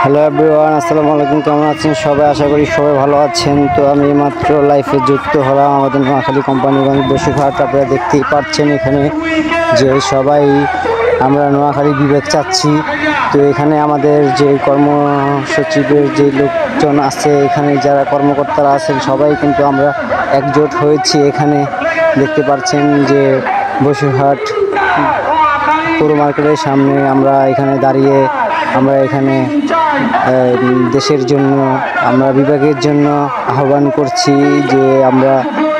Hello everyone, আসসালামু আলাইকুম। কেমন আছেন সবাই? আশা করি সবাই ভালো আছেন। তো আমি মাত্র লাইফে যুক্ত হলাম আমাদের নোয়াখালী কোম্পানিগঞ্জ বসিরহাট। আপনারা দেখতেই পাচ্ছেন এখানে যে সবাই আমরা নোয়াখালী বিবেক চাচ্ছি। তো এখানে আমাদের যে কর্মসচিবের যে লোকজন আছে, এখানে যারা কর্মকর্তারা আছেন সবাই কিন্তু আমরা একজোট হয়েছি। এখানে দেখতে পাচ্ছেন যে বসিরহাট পৌর মার্কেটের সামনে আমরা এখানে দাঁড়িয়ে আমরা এখানে দেশের জন্য, আমরা বিভাগের জন্য আহ্বান করছি যে আমরা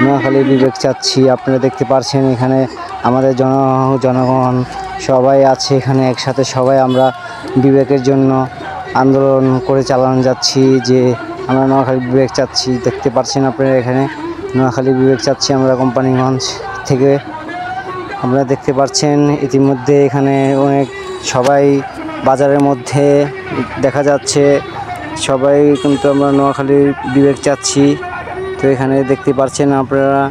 নোয়াখালী বিভাগ চাচ্ছি। আপনারা দেখতে পাচ্ছেন এখানে আমাদের জনগণ সবাই আছে এখানে একসাথে, সবাই আমরা বিবেকের জন্য আন্দোলন করে চালানো যাচ্ছি যে আমরা নোয়াখালী বিভাগ চাচ্ছি। দেখতে পাচ্ছেন আপনারা এখানে নোয়াখালী বিভাগ চাচ্ছি আমরা কোম্পানিগঞ্জ থেকে। আপনারা দেখতে পাচ্ছেন ইতিমধ্যে এখানে অনেক সবাই বাজারের মধ্যে দেখা যাচ্ছে, সবাই কিন্তু আমরা নোয়াখালী বিবেক চাচ্ছি। তো এখানে দেখতে পাচ্ছেন আপনারা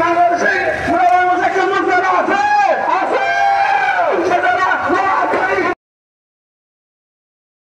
Vamos a